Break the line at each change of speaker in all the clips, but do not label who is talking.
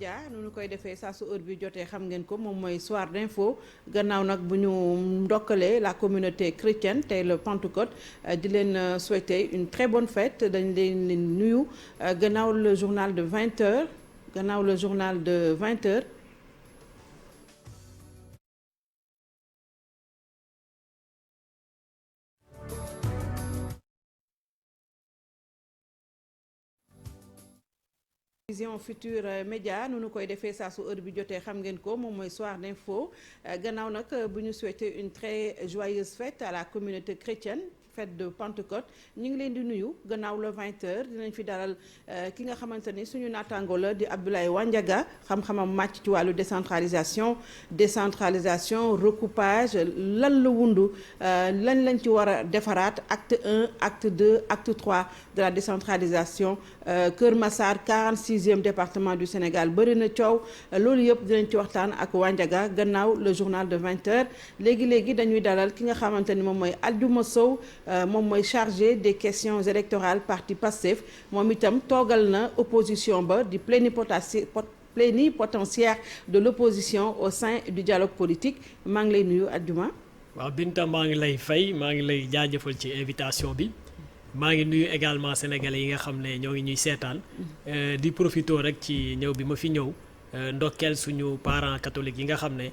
Dia nu ñu koy defee saa su heure bi jotee xam ngeen ko moom mooy soir d'info gannaaw nag bu ñu ndokkalee la communauté chrétienne tey le Pentecôte di leen souhaiter une très bonne fête dañ leen nuyu gannaaw le journal de 20h gannaaw le journal de 20h. Vision Futurs Médias nu koy defee saa su heure bi jotee xam ngeen ko moom mooy soir d'info gannaaw nag bu ñu souhaiter une très joyeuse fête à la communauté chrétienne fête de Pentecôte ñu ngi leen di nuyu gannaaw le 20h dinañ fi dalal ki nga xamante ni suñu naataango la di Abdoulaye Wandiaga xam-xamam màcc ci wàllu décentralisation recoupage lan la wundu lan lañ ci war a defaraat acte 1 acte 2 acte 3 de la décentralisation Kër Massar 46e département du Sénégal bëri na coow loolu yëpp dinañ ci waxtaan ak Wandiaga gannaaw le journal de 20h léegi dañuy dalal ki nga xamante ni moom mooy Aldiouma Sow moom mooy chargé des questions électorales parti Pastef moom itam toogal na opposition ba di plénipotentiaire de l'opposition au sein du dialogue politique maa ngi lay nuyu Aldiouma.
waaw Binta maa ngi lay fay maa ngi lay jaajëfal ci invitation bi maa ngi nuyu également sénégalais yi nga xam ne ñoo ngi ñuy seetaan di profito rek ci ñëw bi ma fi ñëw ndokkeel suñu parents catholiques yi nga xam ne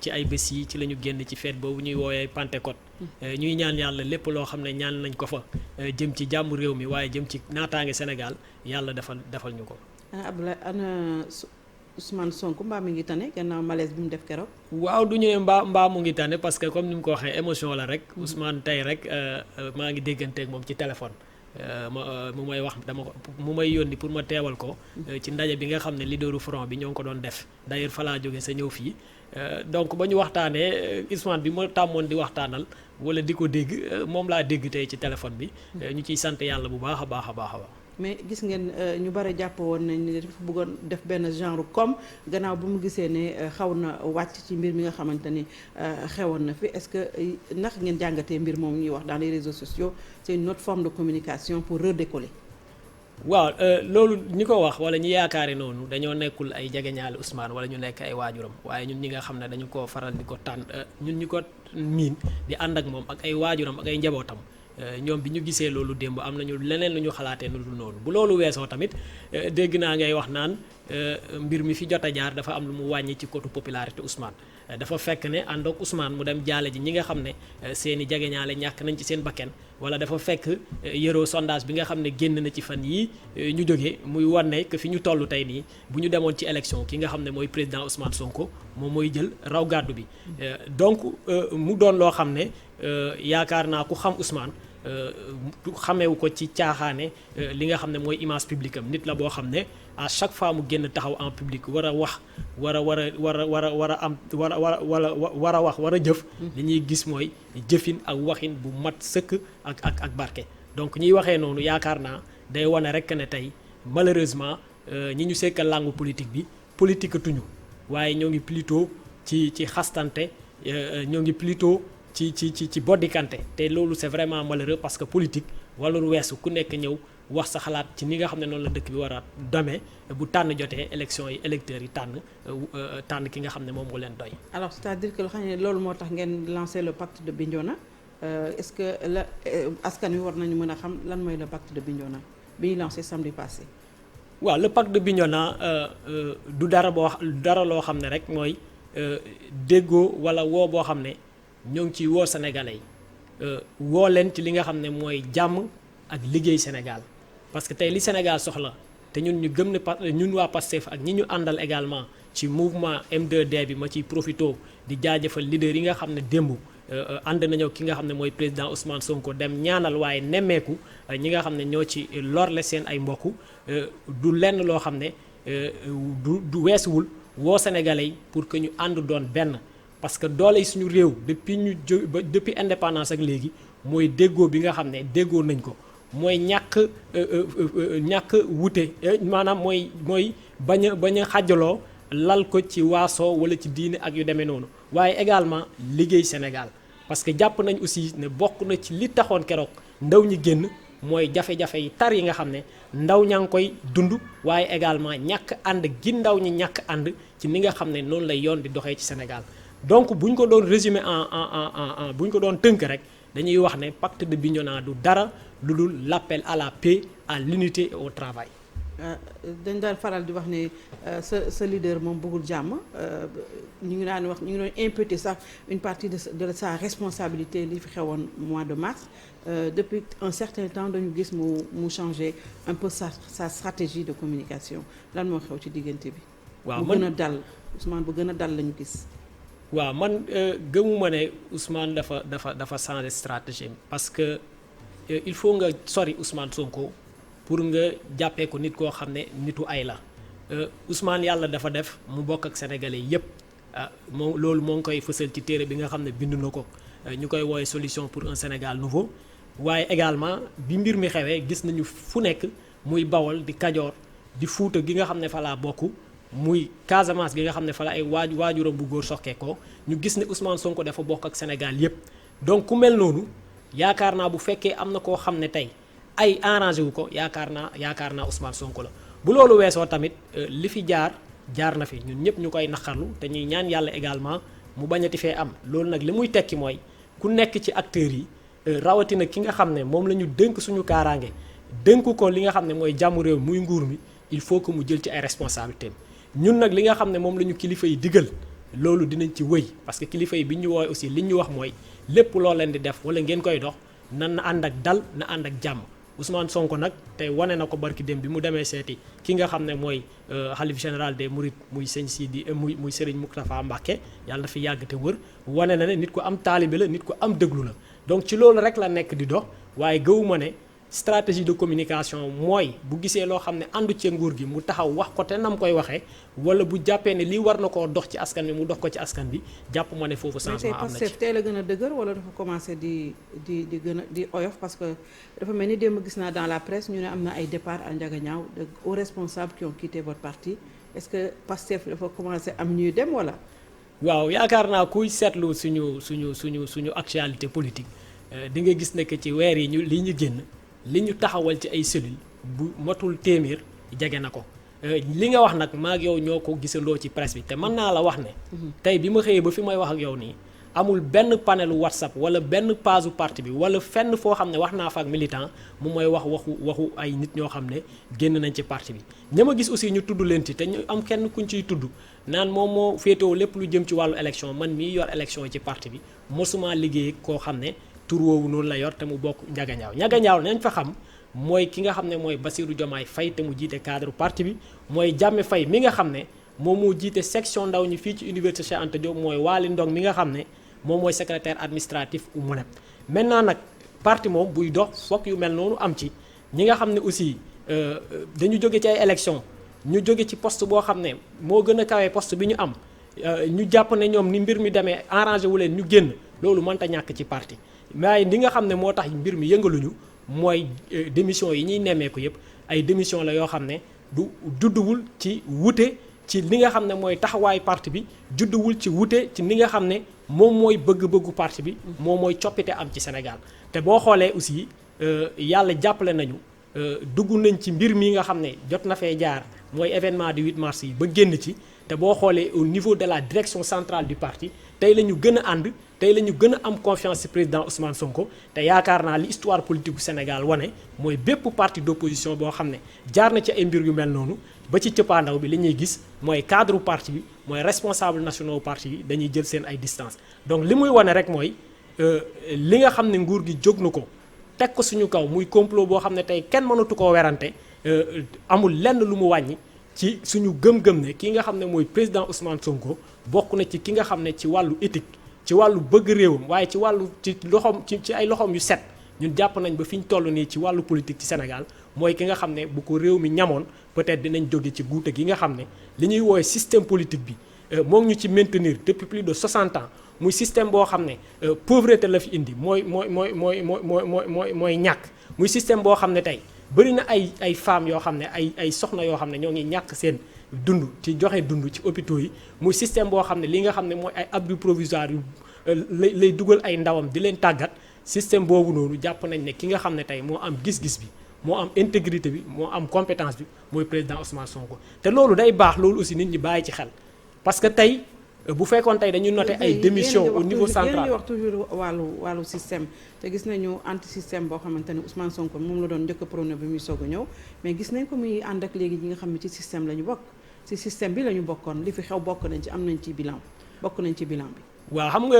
ci ay bés yi ci la ñu génn ci fête boobu ñuy woowee Pentecôte ñuy ñaan yàlla lépp loo xam ne ñaan nañ ko fa jëm ci jàmm réew mi waaye jëm ci naataange Sénégal yàlla defal ñu ko.
Abdoulaye ana Ousmane Sonko mbaa mi ngi tane gannaaw malaise bi mu def keroog.
waaw du ñu ne mbaa mu ngi tane parce que comme ni mu ko waxee émotion la rek. Ousmane tey rek maa ngi dégganteeg moom ci téléphone. mu may wax mu may yónni pour ma teewal ko. ci ndaje bi nga xam ne leaderu front bi ñoo ngi ko doon def d'ailleurs fa laa jóge sa ñëw fii. donc ba ñu waxtaanee Ousmane bi ma tàmmoon di waxtaanal wala di ko dégg moom laa dégg tey ci téléphone bi. ñu ciy sant yàlla bu baax a baax a baax.
mais gis ngeen ñu bari jàpp woon nañ ni dafa bëggoon def benn genre comme gannaaw bu mu gisee ne xaw na wàcc ci mbir mi nga xamante ni xewoon na fi est-ce que ndax ngeen jàngatee mbir moom ñuy wax dans les réseaux sociaux c'est une autre forme de communication pour redécoller.
waaw loolu ñi ko wax wala ñi yaakaari noonu dañoo nekkul ay jegeñaale Ousmane wala ñu nekk ay waajuram waaye ñun ñi nga xam ne dañu ko faral di ko tànn ñun ñi ko miin di ànd ak moom ak ay waajuram ak ay njabootam. ñoom bi ñu gisee loolu démb am nañu leneen lu ñu xalaatee nu dul noonu bu loolu weesoo tamit dégg naa ngay wax naan mbir mi fi jot a jaar dafa am lu mu wàññi ci côté popularité Ousmane dafa fekk ne ànd ak Ousmane mu dem jaale ji ñi nga xam ne seeni jegeñaale ñàkk nañ ci seen bakken wala dafa fekk yëroo sondage bi nga xam ne génn na ci fan yii ñu jógee muy wane que fi ñu toll tey nii bu ñu demoon ci élection ki nga xam ne mooy président Ousmane Sonko moom mooy jël raw gàddu bi donc mu doon loo xam ne yaakaar naa ku xam Ousmane xamewu ko ci caaxaane li nga xam ne mooy image publique am nit la boo xam ne à chaque fois mu génn taxaw en public war a wax war a jëf li ñuy gis mooy jëfin ak waxin bu mat sëkk ak barke donc ñuy waxee noonu yaakaar naa day wane rek ne tey malheureusement ñi ñu sekkal langue politique bi politique tuñu waaye ñoo ngi plutôt ci xastante ñoo ngi plutôt ci boddikante te loolu c'est vraiment malheureux parce que politique wala lu weesu ku nekk ñëw wax sa xalaat ci ni nga xam ne noonu la dëkk bi war a demee bu tànn jotee élection yi électeurs yi tànn ki nga xam ne moom moo leen doy.
alors c'est-à-dire que xam ne loolu moo tax ngeen lancer le pacte de Bignona est-ce que la askan wi war nañu mën a xam lan mooy le pacte de Bignona bi ñu lancé samedi passé.
waaw le pacte de Bignona du dara loo xam ne rek mooy déggoo wala woo boo xam ne. ñoo ngi ciy woo sénégalais yi woo leen ci li nga xam ne mooy jàmm ak liggéey Sénégal parce que tey li Sénégal soxla te ñun ñu gëm ne ñun waa Pastef ak ñi ñu àndal également ci mouvement M2D bi ma ciy profito di jaajëfal leader yi nga xam ne démb ànd nañoo ki nga xam ne mooy président Ousmane Sonko dem ñaanal waaye nemmeeku ñi nga xam ne ñoo ci lorle seen ay mbokk du lenn loo xam ne du weesuwul woo sénégalais yi pour que ñu ànd doon benn. parce que doole yi suñu réew depuis indépendance ak léegi mooy déggoo bi nga xam ne déggoo nañ ko mooy ñàkk wute maanaam mooy bañ a xàjjaloo lal ko ci waaso wala ci diine ak yu demee noonu waaye également liggéey Sénégal parce que jàpp nañ aussi ne bokk na ci li taxoon keroog ndaw ñi génn mooy jafe-jafe yi tar yi nga xam ne ndaw ñaa ngi koy dund waaye également ñàkk ànd gi ndaw ñi ñàkk ànd ci ni nga xam ne noonu lay yoon di doxee ci Sénégal donc bu ñu ko doon résumer bu ñu ko doon tënk rek dañuy wax ne pacte de Bignona du dara lu dul l'appel à la paix à l'unité et au travail.
dañ daan faral di wax ne sa leader moom bëggul jàmm ñu ngi daan wax ñu ngi doon imputer sax une partie de sa responsabilité li fi xewoon mois de mars depuis un certain temps dañu gis mu changer un peu sa stratégie de communication lan moo xew ci diggante bi. waaw bu gën a dal Ousmane bu gën a dal la ñu gis.
waaw man gëmuma ne Ousmane dafa changer stratégie parce que il faut nga sori Ousmane Sonko. pour nga jàppee ko nit koo xam ne nitu ay la Ousmane yàlla dafa def mu bokk ak sénégalais yépp moom loolu moo ngi koy fësal ci téere bi nga xam ne bind na ko ñu koy woowe solution pour un Sénégal nouveau waaye également bi mbir mi xewee gis nañu fu nekk muy Bawol di Kajoor di Fuuta gi nga xam ne fa laa bokk muy Casamance gi nga xam ne fa la ay waajuram bu góor soxkee ko ñu gis ne Ousmane Sonko dafa bokk ak Sénégal yépp donc ku mel noonu yaakaar naa bu fekkee am na koo xam ne tey ay arrangé wu ko yaakaar naa Ousmane Sonko la bu loolu weesoo tamit li fi jaar na fi ñun ñëpp ñu koy naqarlu te ñuy ñaan yàlla également mu bañati fee am loolu nag li muy tekki mooy ku nekk ci acteurs yi rawatina ki nga xam ne moom la ñu dënk suñu kaaraange dënk ko li nga xam ne mooy jàmm réew muy nguur mi il faut que mu jël ci ay responsabilités ñun nag li nga xam ne moom la ñu kilifa yi digal loolu dinañ ci wëy parce que kilifa yi bi ñu woowee aussi li ñu wax mooy lépp loo leen di def wala ngeen koy dox na ànd ak dal na ànd ak jàmm. Ousmane Sonko nag tey wane na ko barki dem bi mu demee seeti ki nga xam ne mooy xalif général des Mourides muy sëñ Sidi muy Serigne Moustapha Mbacké yàlla na fi yàgg te wër wane na ne nit ku am taalibe la nit ku am déglu la donc ci loolu rek la nekk di dox waaye gëwuma ne stratégie de communication mooy bu gisee loo xam ne àndu ci nguur gi mu taxaw wax ko te nam koy waxee wala bu jàppee ne lii war na koo dox ci askan bi mu dox ko ci askan bi jàpp ma ne foofu changement am na ci.
tey la gën a dëgër wala dafa commencé di gën a di oyof parce que dafa mel ni démb gis naa dans la presse ñu ne am na ay départ à Ndiaganiao de hauts responsables qui ont quitté votre parti est-ce que Pastef dafa commencé am ñuy dem wala.
waaw yaakaar naa kuy seetlu suñu actualité politique di nga gis ne que ci weer yi li ñu génn. li ñu taxawal ci ay cellules bu matul téeméer jege na ko li nga wax nag maa ak yow ñoo ko gisandoo ci presse bi te mën naa la wax ne tey bi ma xëyee ba fi may wax ak yow nii amul benn panelu WhatsApp wala benn page parti bi wala fenn foo xam ne wax naa fa ak militant mu mooy waxu ay nit ñoo xam ne génn nañ ci parti bi ña ma gis aussi ñu tudd leen ci te ñu am kenn kuñ ciy tudd naan moom moo féetewoo lépp lu jëm ci wàllu élection man mii yor élection ci parti bi mosuma liggéey koo xam ne tur woowu noonu la yor te mu bokk Ndiaganiao nañ fa xam mooy ki nga xam ne mooy Bassirou Diomaye Faye te mu jiite cadre parti bi mooy Diame Faye mi nga xam ne moom moo jiite section ndaw ñi fii ci université Cheikh Anta Diop mooy Waly Ndong mi nga xam ne moom mooy secrétaire administratif u MONEP maintenant nag parti moom buy dox fokk yu mel noonu am ci ñi nga xam ne aussi dañu jóge ci ay élection ñu jóge ci poste boo xam ne moo gën a kawee poste bi ñu am ñu jàpp ne ñoom ni mbir mi demee arrangé wu leen ñu génn loolu mënta ñàkk ci parti waaye li nga xam ne moo tax mbir mi yëngaluñu mooy démission yi ñuy nemmeeku yëpp ay démission la yoo xam ne du judduwul ci wute ci li nga xam ne mooy taxawaayu parti bi judduwul ci wute ci li nga xam ne moom mooy bëgg-bëggu parti bi moom mooy coppite am ci Sénégal te boo xoolee aussi yàlla jàppale nañu dugg nañ ci mbir mi nga xam ne jot na fee jaar mooy événement du 8 mars yi ba génn ci te boo xoolee au niveau de la direction centrale du parti tey la ñu gën a ànd tey la ñu gën a am confiance ci président Ousmane Sonko te yaakaar naa li histoire politique bu Sénégal wane mooy bépp parti d'opposition boo xam ne jaar na ci ay mbir yu mel noonu ba ci cëppaandaw bi li ñuy gis mooy cadre parti bi mooy responsable nationaux parti yi dañuy jël seen ay distance donc li muy wane rek mooy li nga xam ne nguur gi jóg na ko teg ko suñu kaw muy complot boo xam ne tey kenn mënatu koo werante amul lenn lu mu wàññi ci suñu gëm-gëm ne ki nga xam ne mooy président Ousmane Sonko bokk na ci ki nga xam ne ci wàllu éthique ci wàllu bëgg réewam waaye ci wàllu ci loxoom ci ay loxoom yu set ñun jàpp nañ ba fi ñu toll nii ci wàllu politique ci Sénégal mooy ki nga xam ne bu ko réew mi ñamoon peut-être dinañ jóge ci guute gi nga xam ne li ñuy woowee système politique bi moom ñu ci maintenir depuis plus de 60 ans muy système boo xam ne pauvreté la fi indi mooy ñàkk muy système boo xam ne tey bëri na ay femmes yoo xam ne ay soxna yoo xam ne ñoo ngi ñàkk seen dund ci joxe dund ci hôpitaux yi muy système boo xam ne li nga xam ne mooy ay abri provisoire yu lay dugal ay ndawam di leen tàggat système boobu noonu jàpp nañ ne ki nga xam ne tey moo am gis-gis bi moo am intégrité bi moo am compétence bi mooy président Ousmane Sonko te loolu day baax loolu aussi nit ñi bàyyi ci xel parce que tey bu fekkoon tey dañu noté ay démissions au niveau central
yéen wax toujours wàllu système te gis nañu anti système boo xamante ne Ousmane Sonko moom la doon njëkk a prôné bi muy soog a ñëw mais gis nañ ko muy ànd ak léegi ñi nga xam ne ci système la ñu bokk ci système bi la ñu bokkoon li fi xew bokk nañ ci am nañ ci bilan bokk nañ ci bilan bi.
waaw xam nga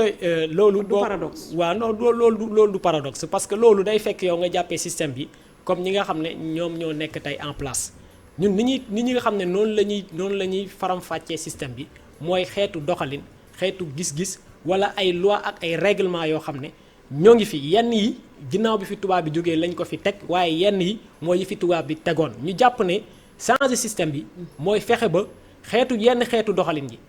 loolu.
du paradoxe
waaw non loolu du paradoxe parce que loolu day fekk yow nga jàppee système bi comme ñi nga xam ne ñoom ñoo nekk tey en place ñun ni ñi nga xam ne noonu la ñuy faram-fàccee système bi mooy xeetu doxalin xeetu gis-gis wala ay loi ak ay règlement yoo xam ne ñoo ngi fi yenn yi ginnaaw bi fi tubaab bi jógee lañ ko fi teg waaye yenn yi mooy yi fi tubaab bi tegoon ñu jàpp ne changer système bi mooy fexe ba yenn xeetu doxalin gi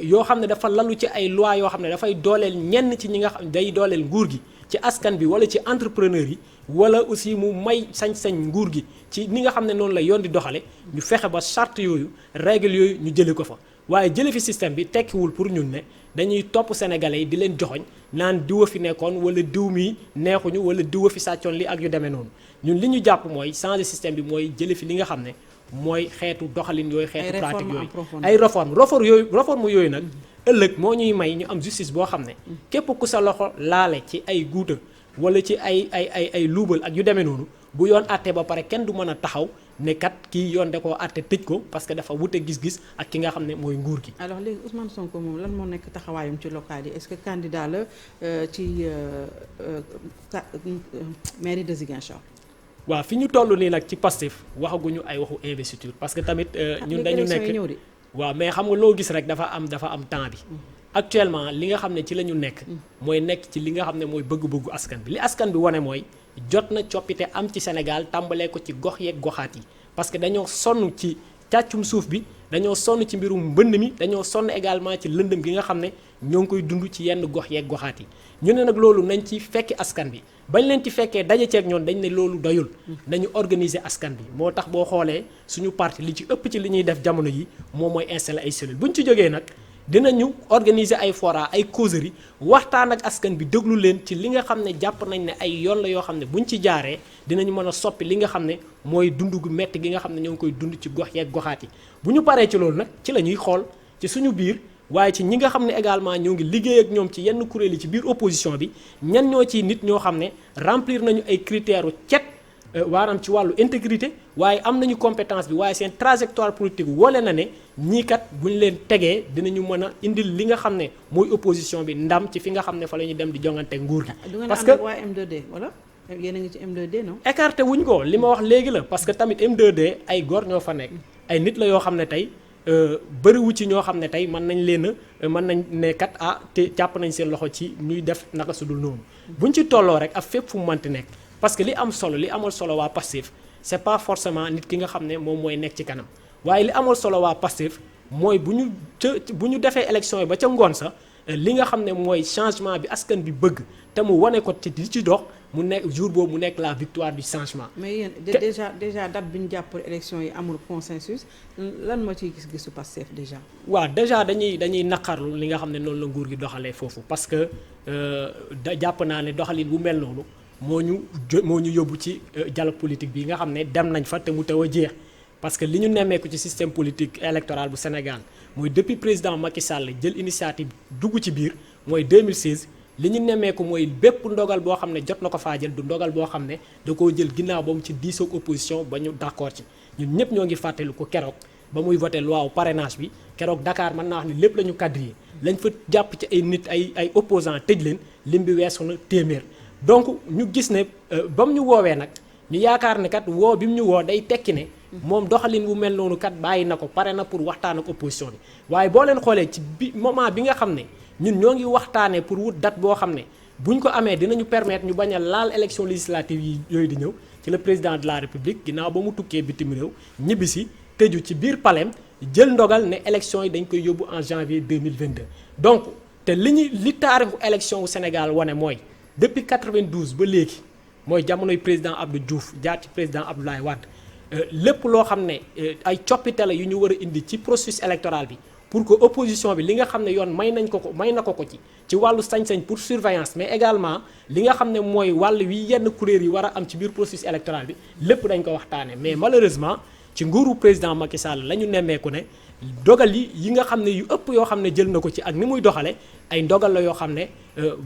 yoo xam ne dafa lalu ci ay loi yoo xam ne dafay dooleel ñenn ci ñi nga xam day dooleel nguur gi ci askan bi wala ci entrepreneur yi wala aussi mu may sañ-sañ nguur gi ci ni nga xam ne noonu la yoon di doxale ñu fexe ba charte yooyu règle yooyu ñu jëlee ko fa waaye jële fi système bi tekkiwul pour ñun ne dañuy topp sénégalais yi di leen joxoñ naan diwa fi nekkoon wala diw mi neexuñu wala diwa fi sàccoon li ak yu demee noonu ñun li ñu jàpp mooy changer système bi mooy jële fi li nga xam ne mooy xeetu doxalin yooyu xeetu pratique yooyu ay réforme yooyu nag ëllëg moo ñuy may ñu am justice boo xam ne képp ku sa loxo laale ci ay guuta wala ci ay luubal ak yu demee noonu bu yoon àtte ba pare kenn du mën a taxaw ne kat kii yoon da koo àtte tëj ko parce que dafa wute gis-gis ak ki nga xam ne mooy nguur gi.
alors léegi Ousmane Sonko moom lan moo nekk taxawaayam ci local yi est-ce que candidat la ci mairie de Ziguinchor.
waaw fi ñu toll nii nag ci Pastef waxaguñu ay waxu investiture parce que tamit ñun dañu nekk waaw mais xam nga loo gis rek dafa am temps bi. actuellement li nga xam ne ci la ñu nekk. mooy nekk ci li nga xam ne mooy bëgg-bëggu askan bi li askan bi wane mooy. jot na coppite am ci Sénégal tàmbalee ko ci gox yeeg goxaat yi parce que dañoo sonn ci càccum suuf bi dañoo sonn ci mbirum mbënd mi dañoo sonn également ci lëndëm gi nga xam ne ñoo ngi koy dund ci yenn gox yeeg goxaat yi ñu ne nag loolu nañ ci fekki askan bi bañ leen ci fekkee daje ceeg ñoon dañ ne loolu doyul nañu organiser askan bi moo tax boo xoolee suñu parti li ci ëpp ci li ñuy def jamono yi moom mooy installer ay cellules bu ñu ci jógee nag dinañu organiser ay fora ay causerie waxtaan ak askan bi déglu leen ci li nga xam ne jàpp nañ ne ay yoon la yoo xam ne buñ ci jaaree dinañu mën a soppi li nga xam ne mooy dund gu metti gi nga xam ne ñoo ngi koy dund ci gox yeeg goxaat yi bu ñu paree ci loolu nag ci la ñuy xool ci suñu biir waaye ci ñi nga xam ne également ñoo ngi liggéey ak ñoom ci yenn kuréel yi ci biir opposition bi ñan ñoo ciy nit ñoo xam ne remplir nañu ay critères cet waanaam ci wàllu intégrité waaye am nañu compétence bi waaye seen trajectoire politique wole na ne ñii kat bu ñu leen tegee dinañu mën a indil li nga xam ne mooy opposition bi ndam ci fi nga xam ne fa la ñuy dem di jongante nguur gi.
parce que waa M2D wala yéen a ngi ci M2D non.
écarté wuñ ko li ma wax léegi la parce que tamit M2D ay góor ñoo fa nekk ay nit la yoo xam ne tey bëriwu ci ñoo xam ne tey mën nañ leen a mën nañ ne kat te jàpp nañ seen loxo ci ñuy def naka su dul noonu buñ ci tolloo rek ak fépp fu mu mënti nekk. parce que li amal solo waa Pastef c'est pas forcément nit ki nga xam ne moom mooy nekk ci kanam waaye li amal solo waa Pastef mooy bu ñu defee élection yi ba ca ngoon sa li nga xam ne mooy changement bi askan bi bëgg te mu wane ko ci di ci dox mu nekk jour boobu mu nekk la victoire du changement.
mais yéen déjà date bi ñu jàpp pour élection yi amul consensus lan moo ciy gis-gisu Pastef déjà.
waaw déjà dañuy naqarlu li nga xam ne noonu la nguur gi doxalee foofu parce que jàpp naa ne doxalin bu mel noonu. moo ñu yóbbu ci dialogue politique bi nga xam ne dem nañ fa te mu taw a jeex parce que li ñu nemmeeku ci système politique électoral bu Sénégal mooy depuis président Macky Sall jël initiative dugg ci biir mooy 2016 li ñu nemmeeku mooy bépp ndogal boo xam ne jot na ko faa jël du ndogal boo xam ne da koo jël ginnaaw ba mu ci diisoog opposition ba ñu d'accord ci ñun ñëpp ñoo ngi fàttali ko keroog ba muy voté loi parrainage bi keroog Dakar mën naa wax ni lépp la ñu quadrillé lañ fa jàpp ci ay nit ay opposants tëj leen lim bi weesu na téeméer. donc ñu gis ne ba mu ñu woowee nag ñu yaakaar ne kat woo bi mu ñu woo day tekki ne moom doxalin bu mel noonu kat bàyyi na ko pare na pour waxtaan ak opposition bi waaye boo leen xoolee ci moment bi nga xam ne ñun ñoo ngi waxtaanee pour wut date boo xam ne buñ ko amee dinañu permettre ñu bañ a laal élection législative yi yooyu di ñëw ci le président de la république ginnaaw ba mu tukkee bitim réew ñibbisi tëju ci biir palais jël ndogal ne élection yi dañ koy yóbbu en janvier 2022 donc te li taarixu élection wu Sénégal wane mooy depuis 92 ba léegi mooy jamonoy président Abdou Diouf jaar ci président Abdoulaye Wade lépp loo xam ne ay coppite la yu ñu war a indi ci processus électoral bi pour que opposition bi li nga xam ne yoon may na ko ci wàllu sañ-sañ pour surveillance mais également li nga xam ne mooy wàll wi yenn kuréel yi war a am ci biir processus électoral bi lépp dañ ko waxtaane mais malheureusement ci nguuru président Macky Sall la ñu nemmeeku ne dogal yi nga xam ne yu ëpp yoo xam ne jël na ko ci ak ni muy doxale ay ndogal la yoo xam ne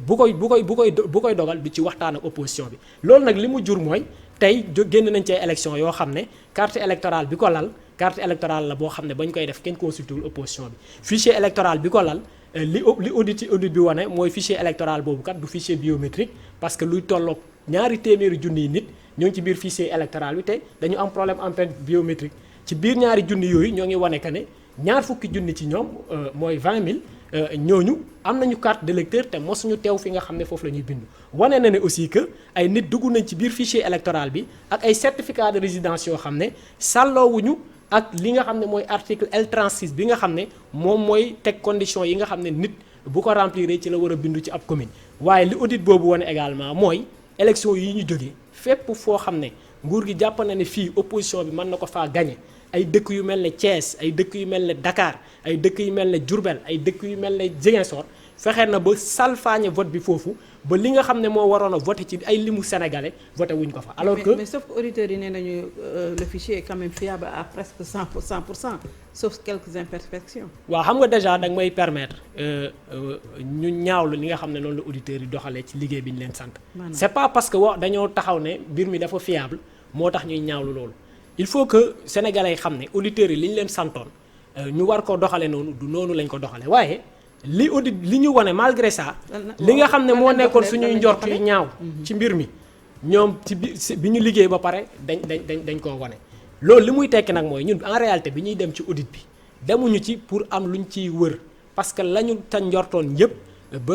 bu koy dogal du ci waxtaan ak opposition bi loolu nag li mu jur mooy tey génn nañ ci ay élection yoo xam ne carte électorale bi ko lal carte électorale la boo xam ne bañ koy def kenn consulté wul opposition bi fichier électoral bi ko lal li audit bi wane mooy fichier électoral boobu kat du fichier biométrique parce que luy tolloog 200 junniy nit ñoo ngi ci biir fichier électoral bi te dañu am problème empreinte biométrique ci biir 2 junni yooyu ñoo ngi wane que ne 20 junni ci ñoom mooy 20 000 ñooñu am nañu carte d'électeur te mosuñu teew fi nga xam ne foofu la ñuy bindu wane na ne aussi que ay nit dugg nañ ci biir fichier électoral bi ak ay certificat de résidence yoo xam ne sàlloowuñu ak li nga xam ne mooy article L36 bi nga xam ne moom mooy teg condition yi nga xam ne nit bu ko remplir ci la war a bindu ci ab commune waaye li audit boobu wane également mooy élection yi ñu jógee fépp foo xam ne nguur gi jàpp na ne fii opposition bi mën na ko faa gagné ay dëkk yu mel ne Thiès ay dëkk yu mel ne Dakar ay dëkk yu mel ne Diourbel ay dëkk yu mel ne Ziguinchor fexe na ba salfaañe vote bi foofu ba li nga xam ne moo waroon a voté ci ay limu sénégalais voté wuñ ko fa. alors que
mais sauf que auditeurs yi nee nañu le fichier est quand même fiable à presque 100% sauf quelques imperfections.
waaw xam nga déjà da nga may permettre ñu ñaawlu li nga xam ne noonu la auditeurs yi doxalee ci liggéey bi ñu leen sant. c'est pas parce que dañoo taxaw ne mbir mi dafa fiable moo tax ñuy ñaawlu loolu. il faut que sénégalais yi xam ne auditeurs yi li ñu leen santoon ñu war ko doxale noonu du noonu lañ ko doxale waaye li ñu wane malgré ça li nga xam ne moo nekkoon suñuy njort yu ñaaw ci mbir mi ñoom ci bi ñu liggéey ba pare dañ koo wane loolu li muy tekki nag mooy ñun en réalité bi ñuy dem ci audit bi demuñu ci pour am luñ ciy wër parce que la ñu ta njortoon yëpp ba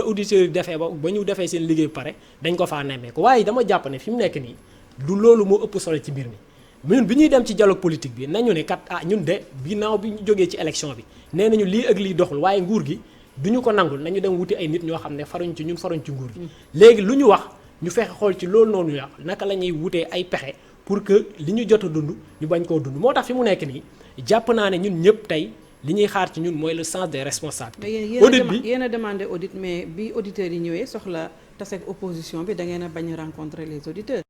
auditeurs yi defee ba ñu defee seen liggéey ba pare dañ ko faa nemmeeku waaye dama jàpp ne fi mu nekk nii du loolu moo ëpp solo ci mbir mi ñun bi ñuy dem ci dialogue politique bi nañu ne kat ñun de ginnaaw bi ñu jógee ci élection bi nee nañu lii ak lii doxul waaye nguur gi duñu ko nangul nañu dem wuti ay nit ñoo xam ne faruñ ci nguur gi léegi lu ñu wax ñu fexe xool ci loolu noonu ya naka la ñuy wutee ay pexe pour que li ñu jot a dund ñu bañ koo dund moo tax fi mu nekk nii jàpp naa ne ñun ñëpp tey li ñuy xaar ci ñun mooy le sens des responsabilités.
audit bi yéen a demandé audit mais bi auditeurs yi ñëwee soxla tase ak opposition bi da ngeen a bañ a rencontrer les auditeurs.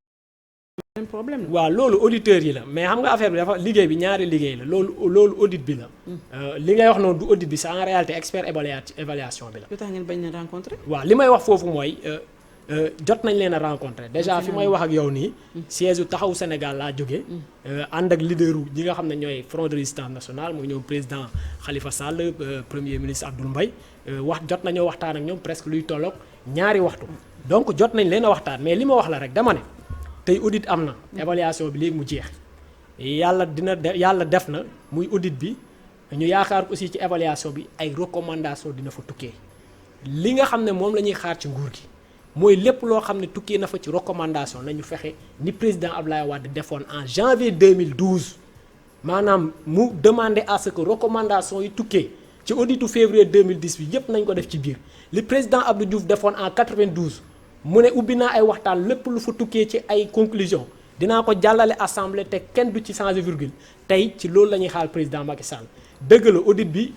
problème
waaw loolu auditeurs yi la mais xam nga affaire bi dafa liggéey bi ñaari liggéey la loolu audit bi la. li ngay wax noonu du audit bi c'est en réalité expert évaluation bi la.
lu tax ngeen bañ a rencontrer.
waaw li may wax foofu mooy jot nañ leen a rencontrer déjà fi may wax ak yow nii. siège u taxawu Sénégal laa jógee. ànd ak leaderu ñi nga xam ne ñooy front de résistance nationale mooy ñoom président Khalifa Sall premier ministre Abdoul Mbaye jot nañoo waxtaan ak ñoom presque luy tolloog 2 waxtu. donc jot nañ leen a waxtaan mais li ma wax la rek dama ne. tey audit am na évaluation bi léegi mu jeex yàlla def na muy audit bi ñu yaakaar aussi ci évaluation bi ay recommandation dina fa tukkee li nga xam ne moom la ñuy xaar ci nguur gi mooy lépp loo xam ne tukkee na fa ci recommandation nañu fexe ni président Abdoulaye Wade defoon en janvier 2012 maanaam mu demander à ce que recommandation yi tukkee ci auditu février 2010 bi yépp nañ ko def ci biir li président Abdou Diouf defoon en 92 mu ne ubbi naa ay waxtaan lépp lu fa tukkee ci ay conclusion dinaa ko jàllale assemblée te kenn du ci changer virgule tey ci loolu la ñuy xaar président Macky Sall dëgg la audit bi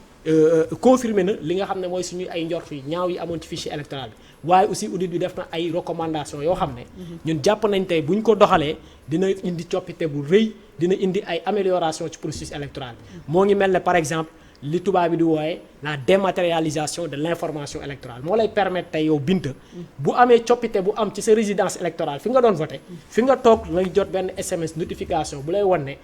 confirmé na li nga xam ne mooy suñuy ay njort yi ñaaw yi amoon ci fichier électoral bi waaye aussi audit bi def na ay recommandations yoo xam ne ñun jàpp nañ tey bu ñu ko doxalee dina indi coppite bu rëy dina indi ay amélioration ci processus électoral bi moo ngi mel ne par exemple li tubaab bi di wooye la dématérialisation de l'information électorale moo lay permettre tey yow Binta bu amee coppite bu am ci sa résidence électorale fi nga doon voté fi nga toog lay jot benn SMS notification bu lay wan ne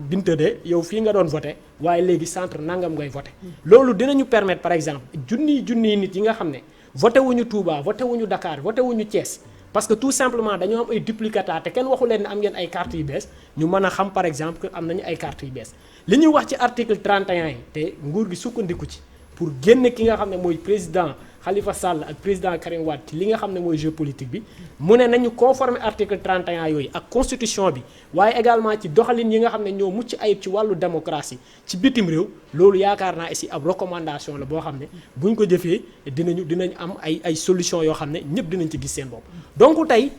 Binta de yow fii nga doon voté waaye léegi centre nangam ngay voté loolu dinañu permettre par exemple junniy nit yi nga xam ne voté wuñu Touba voté wuñu Dakar voté wuñu Thiès parce que tout simplement dañoo am ay duplicata te kenn waxu leen ne am ngeen ay cartes yu bees ñu mën a xam par exemple que am nañu ay cartes yu bees li ñuy wax ci article 31 yi te nguur gi sukkandiku ci pour génne ki nga xam ne mooy président Khalifa Sall ak président Karim Wade ci li nga xam ne mooy jeu politique bi mu ne nañu conformer article 31 yooyu ak constitution bi waaye également ci doxalin yi nga xam ne ñoo mucc ayib ci wàllu démocratie ci bitim réew loolu yaakaar naa aussi ab recommandation la boo xam ne buñ ko jëfee dinañ am ay solution yoo xam ne ñëpp dinañ ci gis seen bopp donc tey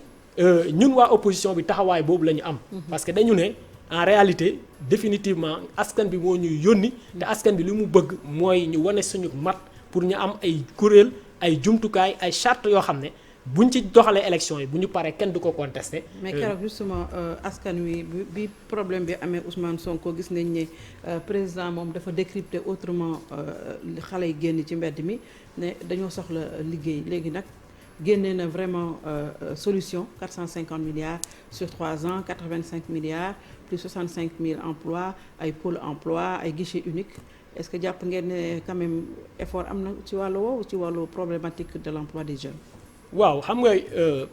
ñun waa opposition bi taxawaay boobu la ñu am parce que dañu ne en réalité définitivement askan bi moo ñuy yónni te askan bi li mu bëgg mooy ñu wane suñu mat pour ñu am ay kuréel ay jumtukaay ay charte yoo xam ne buñ ci doxalee élection yi bu ñu paree kenn du ko contesté.
mais keroog justement askan wi bi problème bi amee Ousmane Sonko gis nañ ne président moom dafa décrypter autrement xale yi génn ci mbedd mi ne dañoo soxla liggéey léegi nag génnee na vraiment solution 450 milliards sur 3 ans 85 milliards plus 65 000 emplois ay pôle emploi ay guichet unique est-ce que jàpp ngeen ne quand même effort am na ci wàllu woowu ci wàllu problématique de l'emploi des jeunes.
waaw xam nga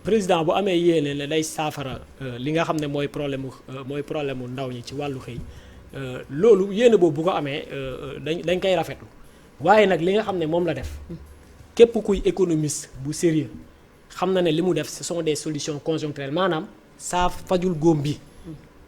président bu amee yéene ne day saafara li nga xam ne mooy problème mu ndaw ñi ci wàllu xëy loolu yéene boobu bu ko amee dañ koy rafetlu waaye nag li nga xam ne moom la def képp kuy économiste bu sérieux xam na ne li mu def ce sont des solutions conjoncturelles maanaam saa fajul góom bi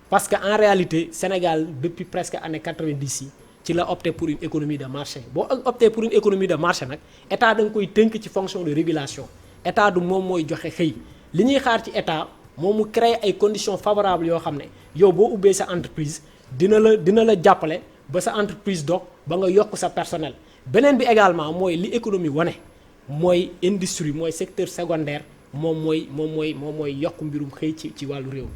parce que en réalité Sénégal depuis presque année 90 yi ci la opté pour une économie de marché boo opté pour une économie de marché nag état da nga koy tënk ci fonction de régulation état du moom mooy joxe xëy li ñuy xaar ci état moom mu créer ay conditions favorables yoo xam ne yow boo ubbee sa entreprise dina la jàppale ba sa entreprise dox ba nga yokk sa personnel. beneen bi également mooy li économie wane mooy industrie mooy secteur secondaire moom mooy yokk mbirum xëy ci wàllu réew mi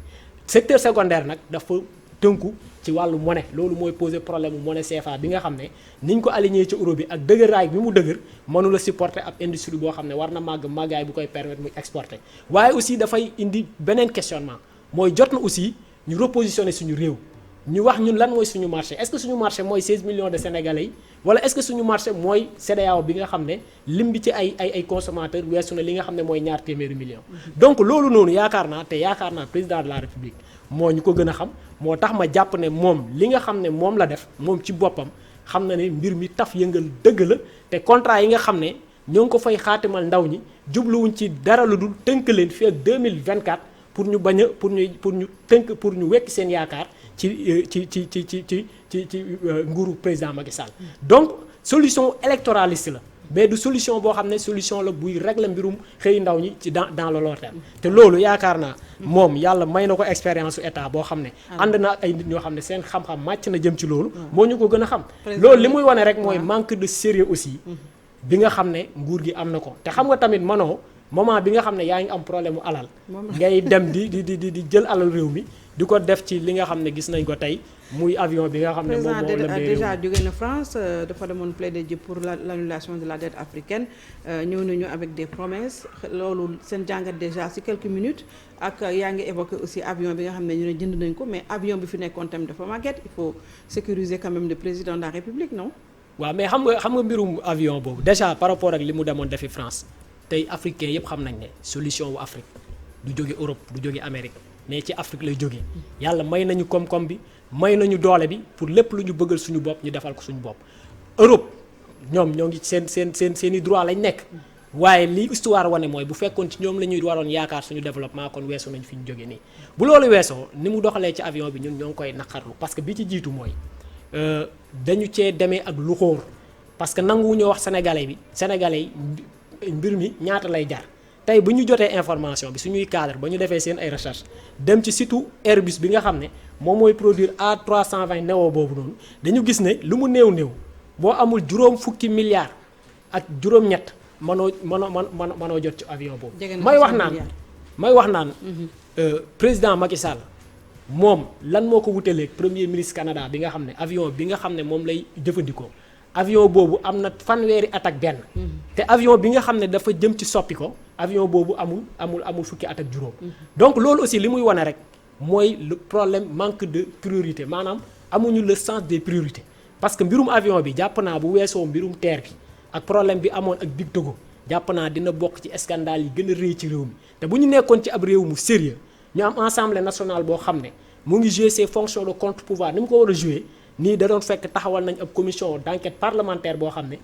secteur secondaire nag dafa tënku ci wàllu monnaie loolu mooy poser problème mu monnaie CFA bi nga xam ne niñ ko aligné ci euro bi ak dëgëraay bi mu dëgër mënu la supporter ab industrie boo xam ne war na màggaay bu koy permettre muy exporter waaye aussi dafay indi beneen questionnement mooy jot na aussi ñu repositionner suñu réew ñu wax ñun lan mooy suñu marché est-ce que suñu marché mooy 16 millions de sénégalais yi wala est-ce que suñu marché mooy CEDEAO bi nga xam ne lim bi ci ay consommateurs weesu na li nga xam ne mooy ñaar téeméeri millions. donc loolu noonu yaakaar naa président de la république moo ñu ko gën a xam moo tax ma jàpp ne moom li nga xam ne moom la def moom ci boppam xam na ne mbir mi taf yëngal dëgg la te contrat yi nga xam ne ñoo ngi ko fay xaatimal ndaw ñi jubluwuñ ci dara lu dul tënk leen fii ak 2024 pour ñu bañ a pour ñu wekk seen yaakaar ci nguuru président Macky Sall. donc solution électoraliste la mais du solution boo xam ne solution la buy régler mbirum xëy ndaw ñi ci dans le long terme te loolu yaakaar naa moom yàlla may na ko expérience su état boo xam ne ànd na ak ay nit ñoo xam ne seen xam-xam màcc na jëm ci loolu moo ñu ko gën a xam loolu li muy wane rek mooy manque de sérieux aussi bi nga xam ne nguur gi am na ko te xam nga tamit manoo moment bi nga xam ne yaa ngi am problème mu alal ngay dem di jël alal réew mi di ko def ci li nga xam ne gis nañ ko tey muy avion bi nga xam ne moom moo lëmbee
déjà jóge na France dafa demoon plaider ji pour l'annulation de la dette africaine ñëw nañu avec des promesses loolu seen jàngat déjà ci quelques minutes ak yaa ngi évoqué aussi avion bi nga xam ne ñu ne jënd nañ ko mais avion bi fi nekkoon tamit dafa màgget il faut sécuriser quand même le président de la République non.
waaw mais xam nga mbirum avion boobu déjà par rapport ak li mu demoon defi France tey africain yëpp xam nañ ne solution wu Afrique du jóge Europe du jóge Amérique mais ci Afrique lay jógee yàlla may nañu koom-koom bi may nañu doole bi pour lépp lu ñu bëggal suñu bopp ñu defal ko suñu bopp. Europe ñoom ñoo ngi seen i droit lañ nekk waaye li histoire wane mooy bu fekkoon ci ñoom la ñuy waroon yaakaar suñu développement kon weesu nañ fi ñu jógee nii. bu loolu weesoo ni mu doxalee ci avion bi ñun ñoo ngi koy naqarlu parce que bi ci jiitu mooy dañu cee demee ak lu xóor parce que nanguwuñoo wax sénégalais yi mbir mi ñaata lay jar. tey bu ñu jotee information bi suñuy cadre ba ñu defee seen ay recherche dem ci site Airbus bi nga xam ne moom mooy produire A320 neo boobu noonu dañu gis ne lu mu néew boo amul juróom fukki milliards ak juróom-ñett mënoo jot ci avion boobu. may wax naan président Macky Sall moom lan moo ko wutaleeg premier ministre Canada bi nga xam ne avion bi nga xam ne moom lay jëfandikoo. avion boobu am na fanweeri at ak benn te avion bi nga xam ne dafa jëm ci soppi ko avion boobu amul fukki at ak juróom donc loolu aussi li muy wane rek mooy le problème manque de priorité maanaam amuñu le sens des priorités parce que mbirum avion bi jàpp naa bu weesoo mbirum terre bi ak problème bi amoon ak Big Togo jàpp naa dina bokk ci scandale yi gën a rëy ci réew mi te bu ñu nekkoon ci ab réew mu sérieux ñu am assemblée nationale boo xam ne mu ngi jouer ses fonctions de contre-pouvoir ni mu ko war a jouer nii da doon fekk taxawal nañ ab commission d'enquête parlementaire boo xam ne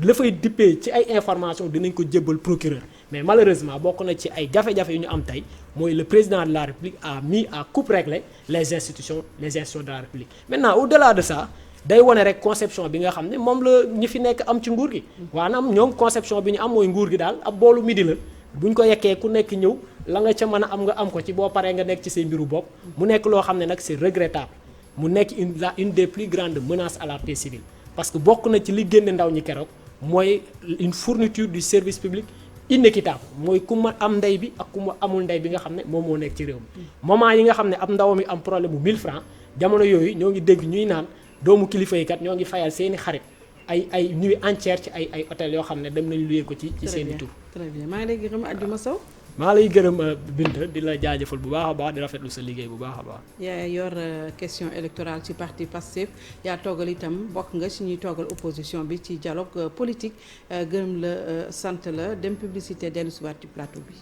la fay dippee ci ay informations dinañ ko jébbal procureur mais malheureusement bokk na ci ay jafe-jafe yu ñu am tey mooy le président de la République a mis à coupe réglée les institutions de la République maintenant au-delà de ça day wane rek conception bi nga xam ne moom la ñi fi nekk am ci nguur gi maanaam ñoom conception bi ñu am mooy nguur gi daal ab boolu midi la bu ñu ko yekkee ku nekk ñëw la nga ca mën a am nga am ko ci boo paree nga nekk ci say mbiru bopp mu nekk loo xam ne nag c'est regrettable mu nekk une des plus grandes menaces à la paix civile parce que bokk na ci li génne ndaw ñi keroog mooy une fourniture du service public inéquitable mooy ku ma am ndey bi ak ku ma amul ndey bi nga xam ne moom moo nekk ci réew mi moment yi nga xam ne ab ndaw mi am problème bu 1000 francs jamono yooyu ñoo ngi dégg ñuy naan doomu kilifa yi kat ñoo ngi fayal seeni xarit ay nuit entière ci ay hôtel yoo xam ne dem nañ luyee ko ci seeni tur.
très bien maa ngi lay gërëm Adjuma Sow.
maa lay gërëm Binta di la jaajëfal bu baax a baax di rafetlu sa liggéey bu baax a baax.
yaa yor question électorale ci parti Pastef yaa toogal itam bokk nga ci ñuy toogal opposition bi ci dialogue politique gërëm la sant la dem publicité dellu si waat ci plateau bi.